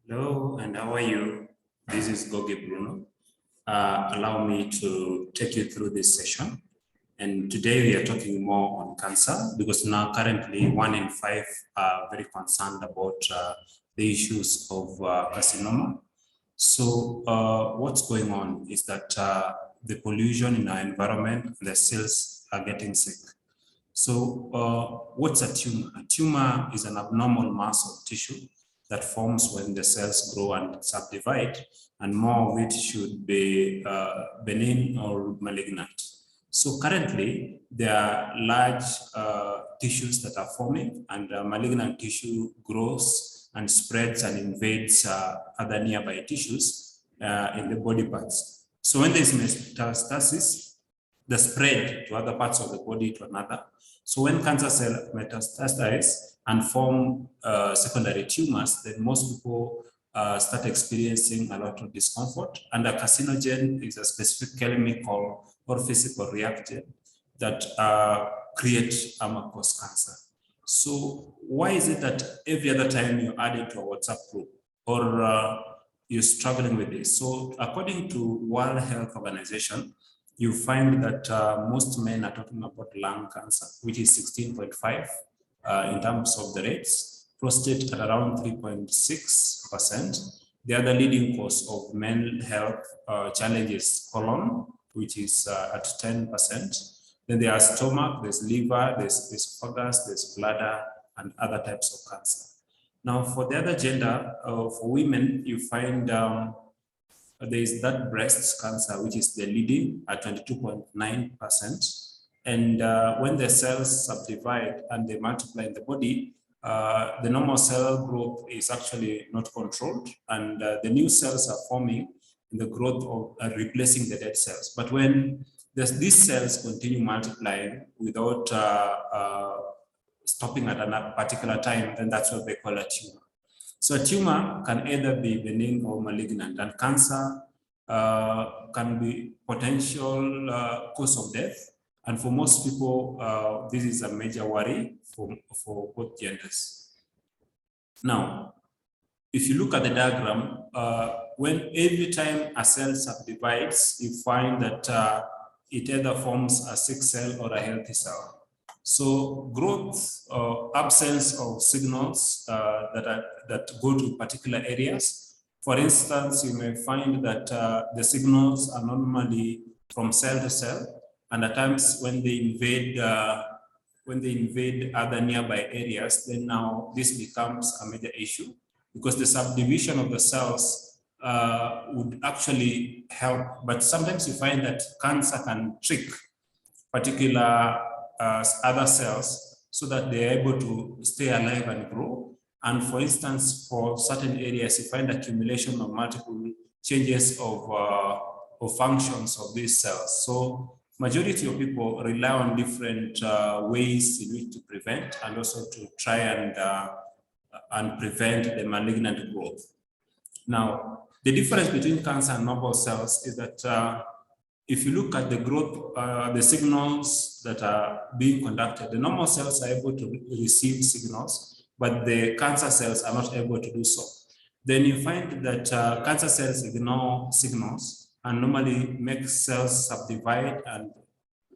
Hello, and how are you? This is Gogi Bruno. Allow me to take you through this session. And today we are talking more on cancer because now currently 1 in 5 are very concerned about the issues of carcinoma. So what's going on is that the pollution in our environment, the cells are getting sick. So what's a tumor? A tumor is an abnormal mass of tissue that forms when the cells grow and subdivide, and more of it should be benign or malignant. So currently, there are large tissues that are forming, and malignant tissue grows and spreads and invades other nearby tissues in the body parts. So when there is metastasis, the spread to other parts of the body to another. So when cancer cells metastasize and form secondary tumors, then most people start experiencing a lot of discomfort. And a carcinogen is a specific chemical or physical reactant that create cause cancer. So why is it that every other time you add it to a WhatsApp group or you're struggling with this? So according to World Health Organization, you find that most men are talking about lung cancer, which is 16.5 in terms of the rates, prostate at around 3.6%. The other leading cause of mental health challenges, colon, which is at 10%. Then there are stomach, there's liver, there's esophagus, there's bladder, and other types of cancer. Now, for the other gender, for women, you find there is that breast cancer, which is the leading at 22.9%. And when the cells subdivide and they multiply in the body, the normal cell growth is actually not controlled, and the new cells are forming in the growth of replacing the dead cells. But when these cells continue multiplying without stopping at a particular time, then that's what they call a tumor. So a tumor can either be benign or malignant, and cancer can be potential cause of death. And for most people, this is a major worry for both genders. Now, if you look at the diagram, when every time a cell subdivides, you find that it either forms a sick cell or a healthy cell. So growth, absence of signals that go to particular areas. For instance, you may find that the signals are normally from cell to cell, and at times when they invade other nearby areas, then now this becomes a major issue, because the subdivision of the cells would actually help. But sometimes you find that cancer can trick particular other cells so that they are able to stay alive and grow. And for instance, for certain areas, you find accumulation of multiple changes of functions of these cells. So majority of people rely on different ways in which to prevent and also to try and prevent the malignant growth. Now, the difference between cancer and normal cells is that if you look at the growth, the signals that are being conducted, the normal cells are able to receive signals, but the cancer cells are not able to do so. Then you find that cancer cells ignore signals and normally make cells subdivide, and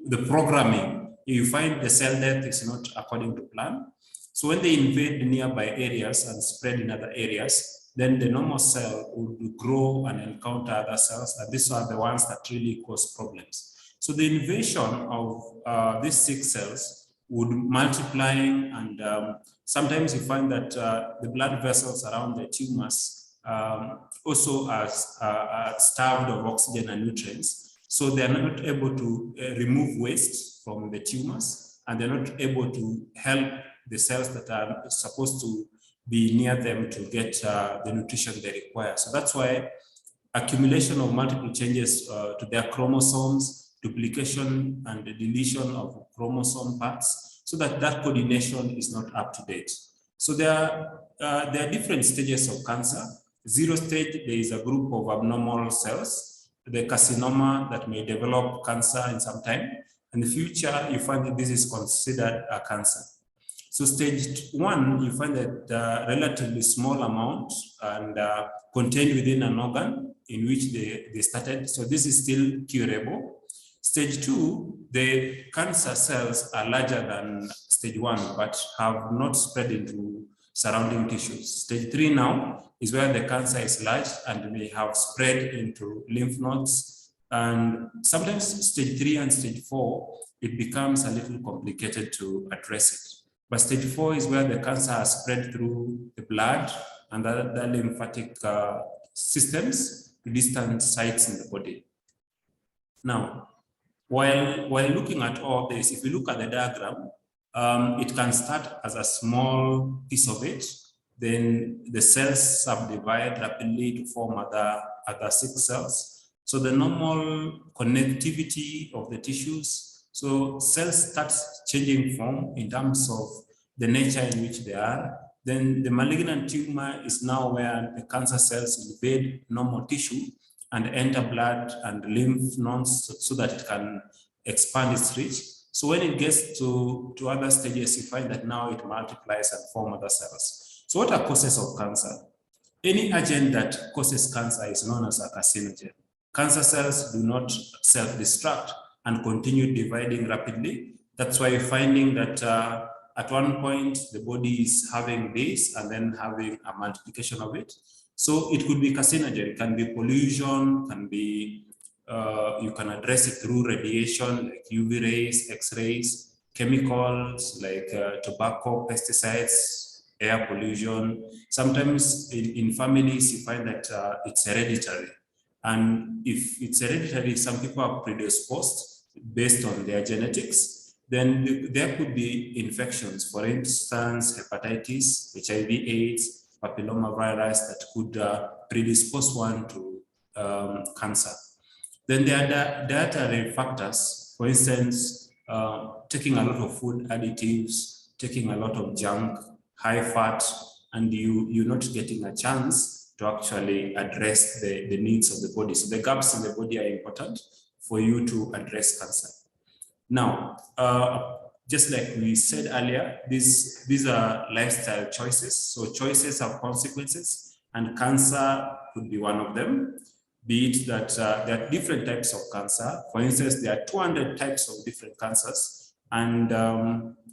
the programming, you find the cell death is not according to plan. So when they invade the nearby areas and spread in other areas, then the normal cell would grow and encounter other cells, and these are the ones that really cause problems. So the invasion of these sick cells would multiply, and sometimes you find that the blood vessels around the tumors also are starved of oxygen and nutrients. So they're not able to remove waste from the tumors, and they're not able to help the cells that are supposed to be near them to get the nutrition they require. So that's why accumulation of multiple changes to their chromosomes, duplication and the deletion of chromosome parts, so that coordination is not up to date. So there are different stages of cancer. 0 stage, there is a group of abnormal cells, the carcinoma that may develop cancer in some time. In the future, you find that this is considered a cancer. So stage 1, you find that relatively small amount and contained within an organ in which they started. So this is still curable. Stage 2, the cancer cells are larger than stage 1, but have not spread into surrounding tissues. Stage 3 now is where the cancer is large and may have spread into lymph nodes. And sometimes stage 3 and stage 4, it becomes a little complicated to address it. But stage 4 is where the cancer has spread through the blood and the lymphatic systems to distant sites in the body. Now, while looking at all this, if you look at the diagram, it can start as a small piece of it, then the cells subdivide rapidly to form other 6 cells. So the normal connectivity of the tissues, so cells start changing form in terms of the nature in which they are. Then the malignant tumor is now where the cancer cells invade normal tissue and enter blood and lymph nodes so that it can expand its reach. So when it gets to other stages, you find that now it multiplies and forms other cells. So what are causes of cancer? Any agent that causes cancer is known as a carcinogen. Cancer cells do not self-destruct and continue dividing rapidly. That's why you're finding that at one point the body is having this and then having a multiplication of it. So it could be carcinogen, it can be pollution, can be, you can address it through radiation like UV rays, X-rays, chemicals like tobacco, pesticides, air pollution. Sometimes in families you find that it's hereditary. And if it's hereditary, some people are predisposed based on their genetics. Then there could be infections, for instance, hepatitis, HIV/AIDS, papillomavirus that could predispose one to cancer. Then there are dietary factors, for instance, taking a lot of food additives, taking a lot of junk, high fat, and you're not getting a chance to actually address the needs of the body. So the gaps in the body are important for you to address cancer. Now, just like we said earlier, these are lifestyle choices. So choices have consequences, and cancer could be one of them. Be it that there are different types of cancer. For instance, there are 200 types of different cancers, and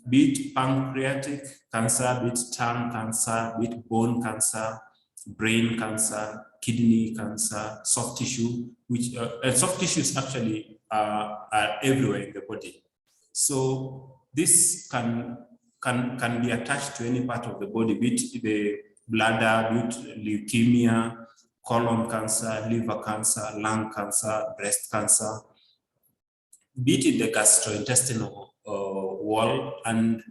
be it pancreatic cancer, be it tongue cancer, be it bone cancer, brain cancer, kidney cancer, soft tissue, which soft tissues actually are everywhere in the body. So this can be attached to any part of the body, be it the bladder, be it leukemia, colon cancer, liver cancer, lung cancer, breast cancer, be it in the gastrointestinal wall. And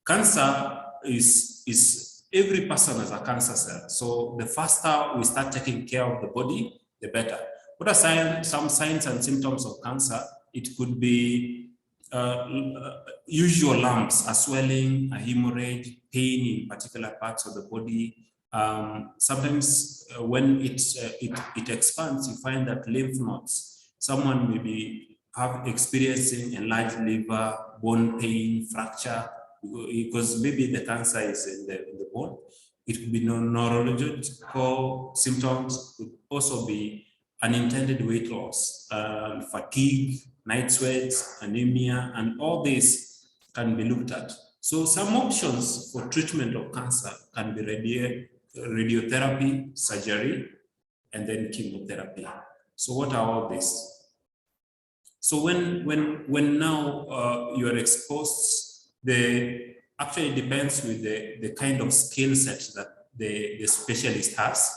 cancer is every person has a cancer cell. So the faster we start taking care of the body, the better. What are some signs and symptoms of cancer? It could be usual lumps, a swelling, a hemorrhage, pain in particular parts of the body. Sometimes when it expands, you find that lymph nodes, someone may be experiencing enlarged liver, bone pain, fracture, because maybe the cancer is in the bone. It could be neurological symptoms, could also be unintended weight loss, fatigue, night sweats, anemia, and all this can be looked at. So some options for treatment of cancer can be radiotherapy, surgery, and then chemotherapy. So what are all these? So when now you are exposed, actually depends with the kind of skill set that the specialist has.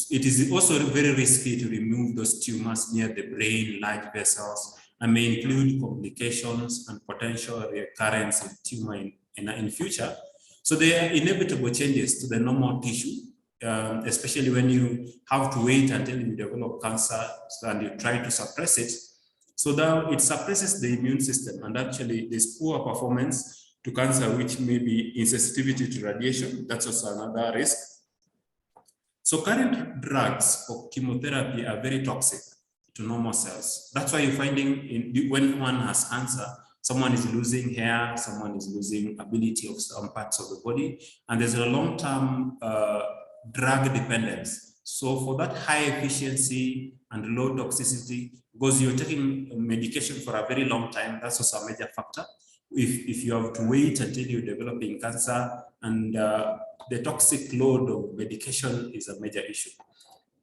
It is also very risky to remove those tumors near the brain, large vessels, and may include complications and potential recurrence of tumor in future. So there are inevitable changes to the normal tissue, especially when you have to wait until you develop cancer and you try to suppress it. So now it suppresses the immune system, and actually there's poor performance to cancer, which may be insensitivity to radiation. That's also another risk. So current drugs for chemotherapy are very toxic to normal cells. That's why you're finding when one has cancer, Someone is losing hair, someone is losing ability of some parts of the body, and there's a long-term drug dependence. So for that high efficiency and low toxicity, because you're taking medication for a very long time, that's also a major factor. If you have to wait until you're developing cancer, and the toxic load of medication is a major issue.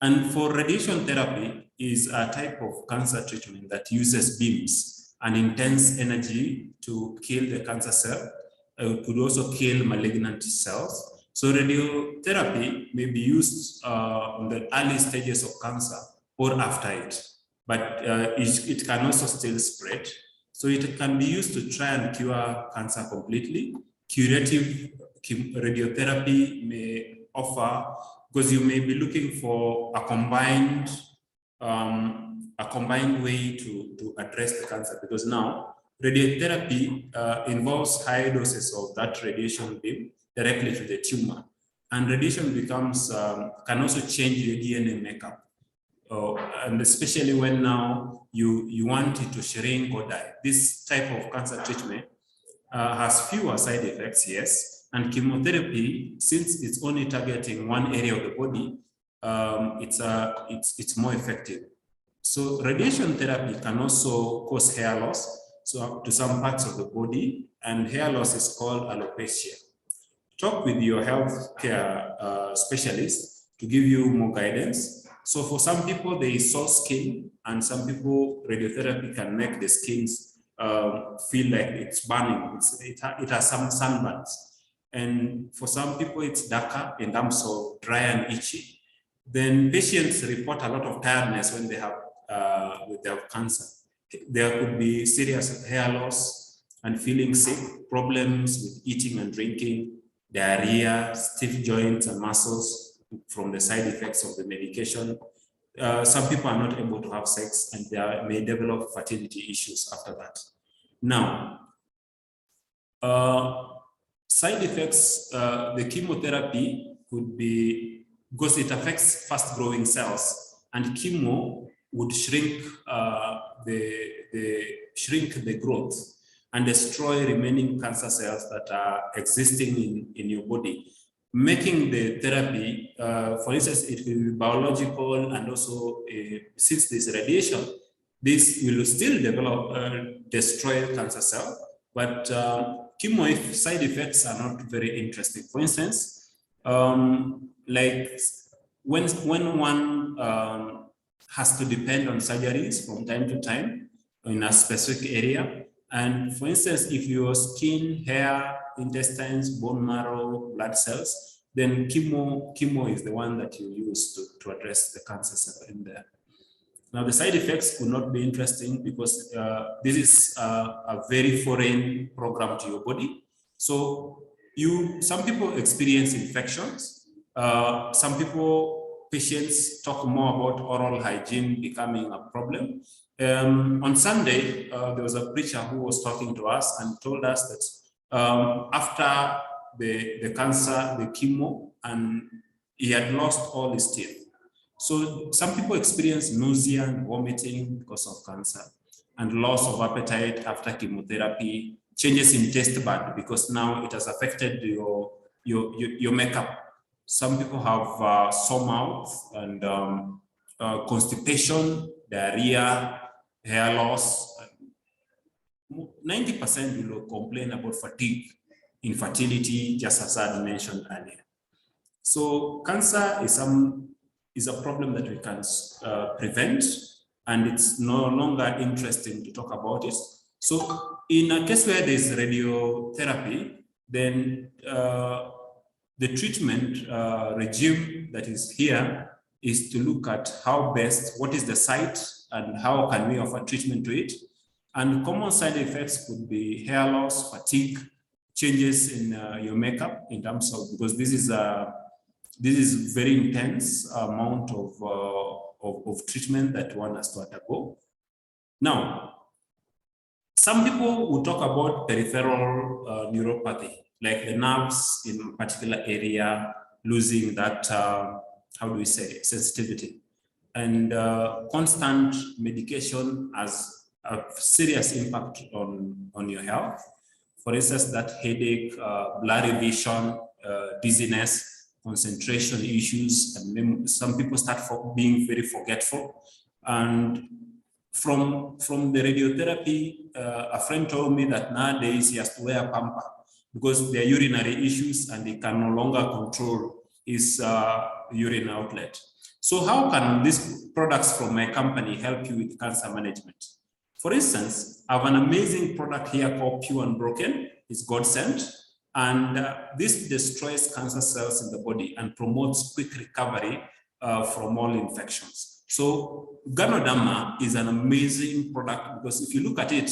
And for radiation therapy is a type of cancer treatment that uses beams and intense energy to kill the cancer cell. It could also kill malignant cells. So radiotherapy may be used in the early stages of cancer or after it, but it can also still spread. So it can be used to try and cure cancer completely. Curative radiotherapy may offer, because you may be looking for a combined way to address the cancer, because now radiotherapy involves high doses of that radiation beam directly to the tumor, and radiation becomes can also change your DNA makeup, and especially when now you want it to shrink or die. This type of cancer treatment has fewer side effects, yes. And chemotherapy, since it's only targeting one area of the body, it's more effective. So radiation therapy can also cause hair loss, so to some parts of the body, and hair loss is called alopecia. Talk with your healthcare specialist to give you more guidance. So for some people, there is soft skin, and some people, radiotherapy can make the skins feel like it's burning. It has some sunburns. And for some people, it's darker in terms of dry and itchy. Then patients report a lot of tiredness when they have cancer. There could be serious hair loss and feeling sick, problems with eating and drinking, diarrhea, stiff joints and muscles from the side effects of the medication. Some people are not able to have sex, and they may develop fertility issues after that. Now, side effects, the chemotherapy could be, because it affects fast-growing cells, and chemo would shrink the growth and destroy remaining cancer cells that are existing in your body, making the therapy, for instance, it will be biological, and also since this radiation, this will still develop, destroy cancer cell, but chemo side effects are not very interesting. For instance, like when one has to depend on surgeries from time to time in a specific area, and for instance, if your skin, hair, intestines, bone marrow, blood cells, then chemo is the one that you use to address the cancer cell in there. Now, the side effects could not be interesting because this is a very foreign program to your body. So some people experience infections. Some patients talk more about oral hygiene becoming a problem. On Sunday, there was a preacher who was talking to us and told us that after the cancer, the chemo, and he had lost all his teeth. So some people experience nausea and vomiting because of cancer, and loss of appetite after chemotherapy, changes in taste bud because now it has affected your makeup. Some people have sore mouth and constipation, diarrhea, hair loss. 90% will complain about fatigue, infertility, just as I mentioned earlier. So cancer is a problem that we can prevent, and it's no longer interesting to talk about it. So in a case where there's radiotherapy, then the treatment regime that is here is to look at what is the site and how can we offer treatment to it. And common side effects could be hair loss, fatigue, changes in your makeup in terms of, because this is very intense amount of treatment that one has to undergo. Now, some people will talk about peripheral neuropathy, like the nerves in a particular area losing that, sensitivity. And constant medication as a serious impact on your health. For instance, that headache, blurry vision, dizziness, concentration issues, and some people start being very forgetful. And from the radiotherapy, a friend told me that nowadays he has to wear a pamper because there are urinary issues and he can no longer control his urine outlet. So how can these products from my company help you with cancer management? For instance, I have an amazing product here called Pure Unbroken. It's God sent, and this destroys cancer cells in the body and promotes quick recovery from all infections. So 𝚂𝙸𝙾𝙻 is an amazing product because if you look at it,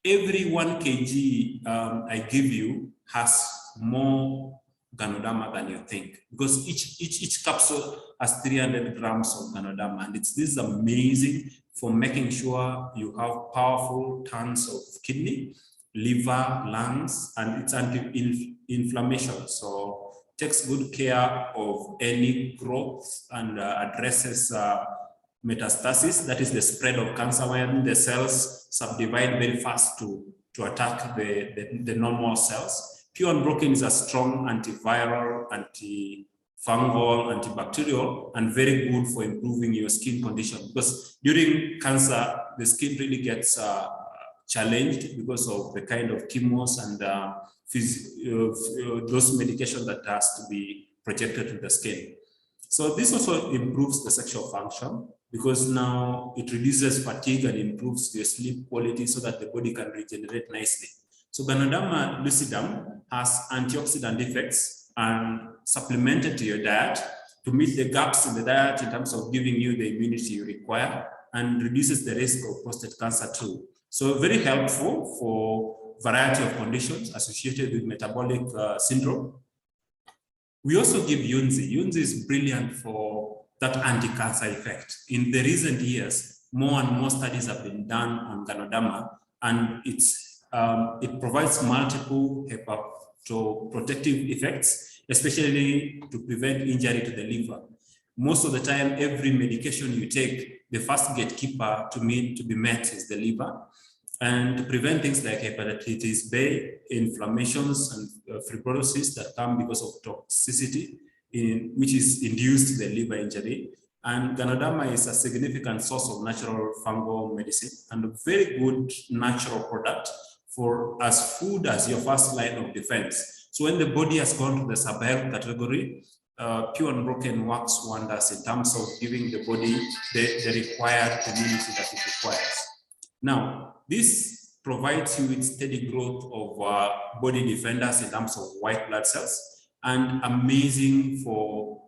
every 1 kg I give you has more 𝚂𝙸𝙾 than you think, because each capsule has 300 grams of 𝚂𝙸𝙾, and this is amazing for making sure you have powerful tons of kidney, liver, lungs, and it's anti-inflammation. So takes good care of any growth and addresses metastasis, that is the spread of cancer when the cells subdivide very fast to attack the normal cells. Pure Unbroken is a strong antiviral, antifungal, antibacterial, and very good for improving your skin condition, because during cancer, the skin really gets challenged because of the kind of chemos and those medications that has to be projected to the skin. So this also improves the sexual function because now it reduces fatigue and improves your sleep quality so that the body can regenerate nicely. So 𝚂𝚻𝙾𝙗 has antioxidant effects and supplemented to your diet to meet the gaps in the diet in terms of giving you the immunity you require and reduces the risk of prostate cancer too. So very helpful for variety of conditions associated with metabolic syndrome. We also give Unzi. Unzi is brilliant for that anti-cancer effect. In the recent years, more and more studies have been done on 𝚂𝙸𝙾, and it provides multiple hepatoprotective effects, especially to prevent injury to the liver. Most of the time, every medication you take, the first gatekeeper to be met is the liver. And to prevent things like hepatitis B, inflammations, and fibrosis that come because of toxicity, which is induced the liver injury. And 𝚂𝙸𝙾 is a significant source of natural fungal medicine and a very good natural product for as food as your first line of defense. So when the body has gone to the sub-health category, Pure Unbroken works wonders in terms of giving the body the required immunity that it requires. Now, this provides you with steady growth of body defenders in terms of white blood cells, and amazing for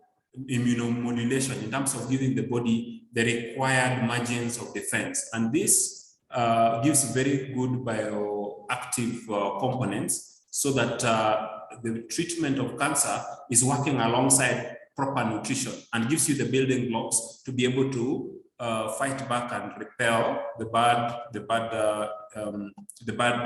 immunomodulation in terms of giving the body the required margins of defense. And this gives very good bioactive components so that the treatment of cancer is working alongside proper nutrition and gives you the building blocks to be able to fight back and repel the bad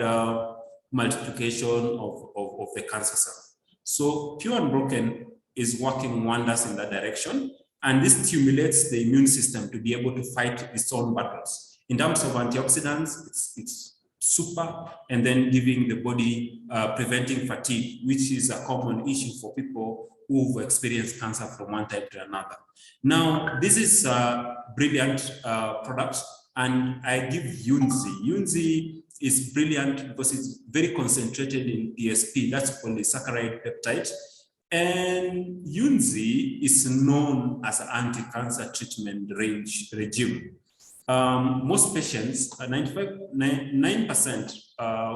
multiplication of the cancer cell. So Pure Unbroken is working wonders in that direction, and this stimulates the immune system to be able to fight its own battles. In terms of antioxidants, it's super, and then giving the body preventing fatigue, which is a common issue for people who've experienced cancer from one type to another. Now, this is a brilliant product, and I give Unzi. Unzi is brilliant because it's very concentrated in PSP, that's polysaccharide peptide. And Unzi is known as an anti-cancer treatment regime. Most patients, 9%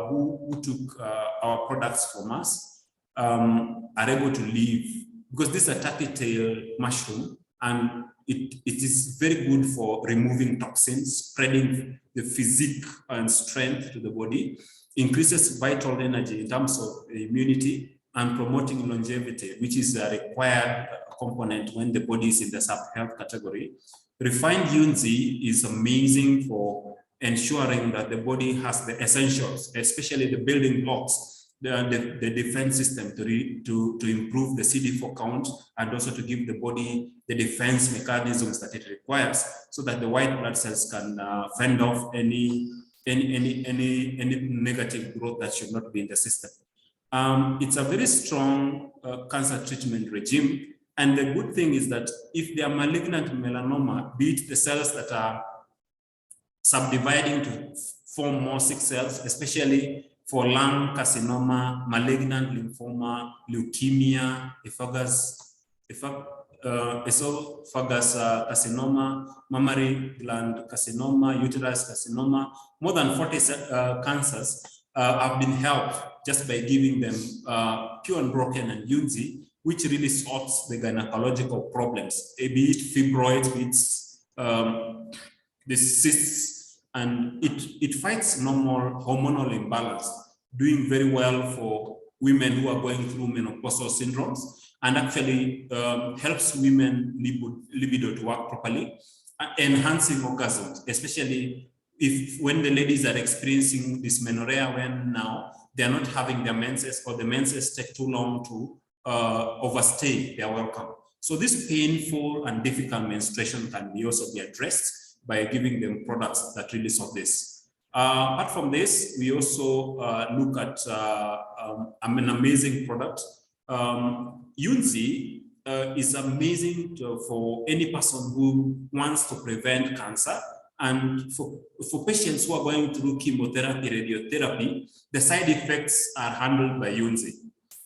who took our products from us are able to live, because this is a turkey-tail mushroom, and it is very good for removing toxins, spreading the physique and strength to the body, increases vital energy in terms of immunity, and promoting longevity, which is a required component when the body is in the sub-health category. Refined Unzi is amazing for ensuring that the body has the essentials, especially the building blocks, the defense system to improve the CD4 count, and also to give the body the defense mechanisms that it requires so that the white blood cells can fend off any any negative growth that should not be in the system. It's a very strong cancer treatment regime. And the good thing is that if they are malignant melanoma, be it the cells that are subdividing to form more sick cells, especially for lung carcinoma, malignant lymphoma, leukemia, esophagus carcinoma, mammary gland carcinoma, uterus carcinoma, more than 40 cancers have been helped just by giving them pure and broken and Unzi, which really sorts the gynecological problems, be it fibroids, be it the cysts, and it fights normal hormonal imbalance, doing very well for women who are going through menopausal syndromes, and actually helps women libido to work properly, enhancing orgasms, especially when the ladies are experiencing dysmenorrhea, when now they are not having their menses, or the menses take too long to overstay their welcome. So this painful and difficult menstruation can also be addressed by giving them products that really solve this. Apart from this, we also look at an amazing product. Unzi is amazing for any person who wants to prevent cancer. And for patients who are going through chemotherapy, radiotherapy, the side effects are handled by Unzi.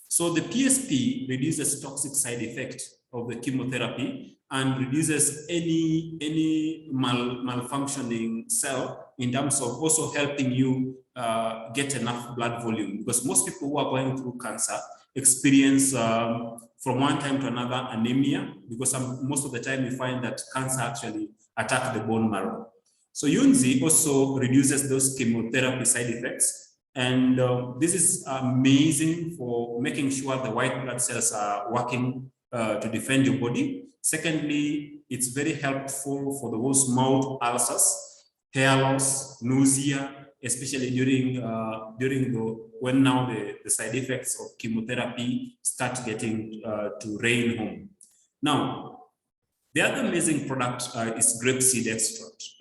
So the PSP reduces toxic side effect of the chemotherapy and reduces any malfunctioning cell, in terms of also helping you get enough blood volume, because most people who are going through cancer experience from one time to another anemia, because most of the time we find that cancer actually attacks the bone marrow. So Unzi also reduces those chemotherapy side effects, and this is amazing for making sure the white blood cells are working to defend your body. Secondly, it's very helpful for those mouth ulcers, hair loss, nausea, especially when now the side effects of chemotherapy start getting to reign home. Now, the other amazing product is grapeseed extract.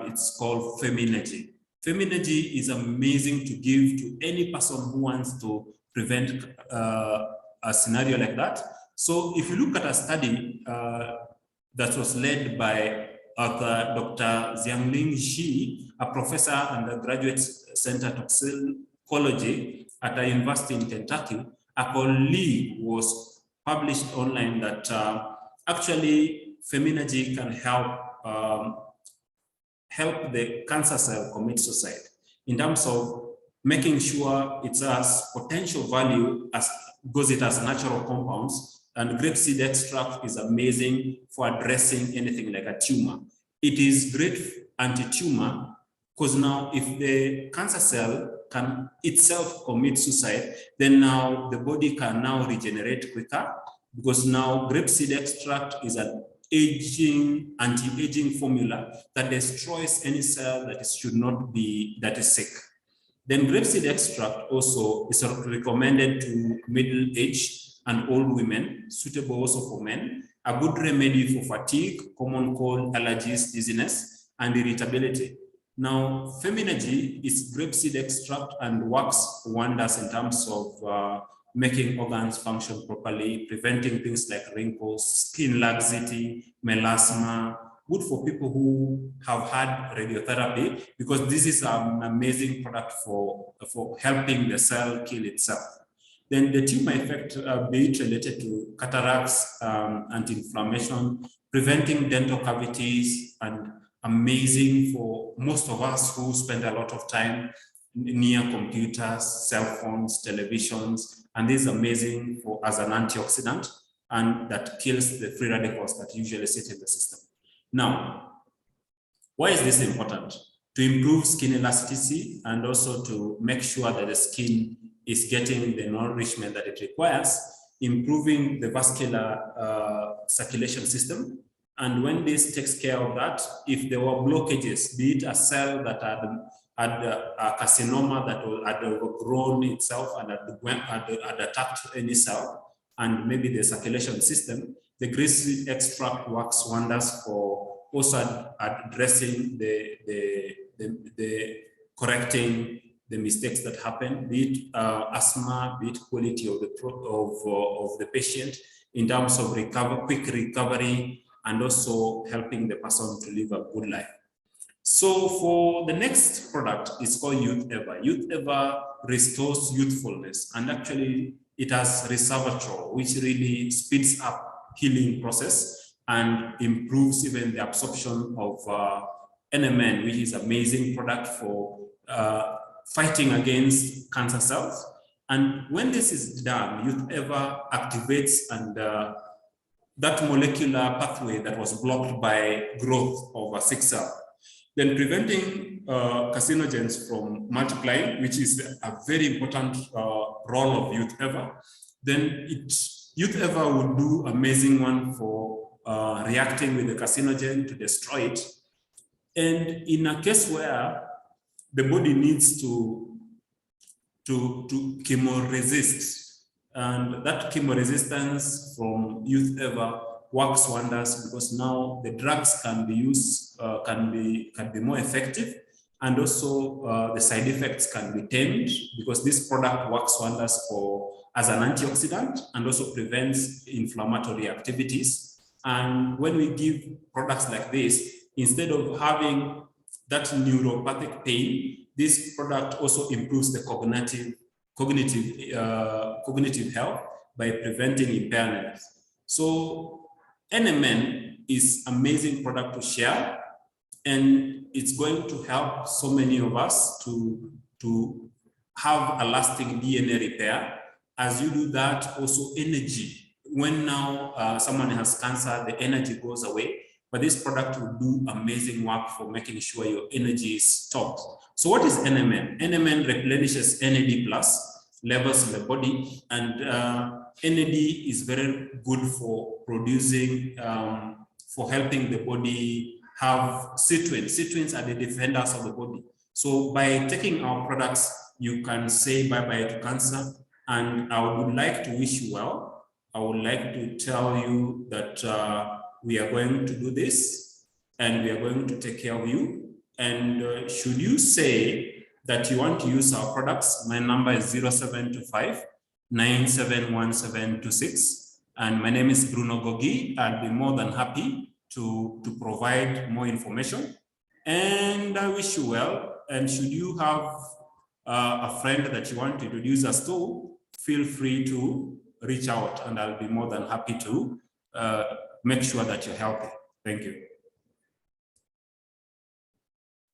It's called 𝚂𝚰𝙀𝙀𝙀. 𝚂𝚰𝙀𝙀𝙀 is amazing to give to any person who wants to prevent a scenario like that. So if you look at a study that was led by Dr. 𝚂𝚰𝙀𝙀𝙀𝙀, a professor at the Graduate Center of Toxicology at a university in Kentucky, a colleague was published online that actually 𝚂𝚰𝙀𝙀𝙀 can help the cancer cell commit suicide, in terms of making sure it has potential value because it has natural compounds, and grapeseed extract is amazing for addressing anything like a tumor. It is great anti-tumor, because now if the cancer cell can itself commit suicide, then now the body can now regenerate quicker, because now grapeseed extract is an anti-aging formula that destroys any cell that should not be, that is sick. Then grapeseed extract also is recommended to middle-aged and old women, suitable also for men, a good remedy for fatigue, common cold, allergies, dizziness, and irritability. Now, 𝚂𝚰𝙀𝙀𝙀 is grapeseed extract and works wonders in terms of making organs function properly, preventing things like wrinkles, skin laxity, melasma, good for people who have had radiotherapy, because this is an amazing product for helping the cell kill itself. Then the tumor effect, be it related to cataracts, anti-inflammation, preventing dental cavities, and amazing for most of us who spend a lot of time near computers, cell phones, televisions, and this is amazing as an antioxidant, and that kills the free radicals that usually sit in the system. Now, why is this important? To improve skin elasticity and also to make sure that the skin is getting the nourishment that it requires, improving the vascular circulation system. And when this takes care of that, if there were blockages, be it a cell that had a carcinoma that had overgrown itself and had attacked any cell, and maybe the circulation system, the grapeseed extract works wonders for also addressing the correcting the mistakes that happen, be it asthma, be it quality of the patient in terms of quick recovery, and also helping the person to live a good life. So for the next product, it's called 𝚂𝚻𝙺𝙺𝙾𝙺. 𝚂𝚻𝙺 restores youthfulness, and actually it has resveratrol, which really speeds up healing process and improves even the absorption of NMN, which is an amazing product for fighting against cancer cells. And when this is done, 𝚂𝚻𝙺 activates and that molecular pathway that was blocked by growth of a sick cell, then preventing carcinogens from multiplying, which is a very important role of 𝚂𝚻𝙺. Then 𝚂𝚻𝙺 would do amazing one for reacting with the carcinogen to destroy it. And in a case where the body needs to chemoresist, and that chemoresistance from 𝚂𝚻𝙺 works wonders, because now the drugs can be used, can be more effective, and also the side effects can be tamed, because this product works wonders as an antioxidant and also prevents inflammatory activities. And when we give products like this, instead of having that neuropathic pain, this product also improves the cognitive health by preventing impairment. So NMN is amazing product to share, and it's going to help so many of us to have a lasting DNA repair. As you do that, also energy. When now someone has cancer, the energy goes away, but this product will do amazing work for making sure your energy is stopped. So what is NMN? NMN replenishes NAD+ levels in the body, and NAD is very good for producing, for helping the body have citrins. Citrins are the defenders of the body. So by taking our products, you can say bye-bye to cancer. And I would like to wish you well. I would like to tell you that we are going to do this, and we are going to take care of you. And should you say that you want to use our products, my number is 0725 971726, and my name is Bruno Gogi. I'll be more than happy to provide more information, and I wish you well. And should you have a friend that you want to introduce us to, feel free to reach out, and I'll be more than happy to make sure that you're healthy. Thank you.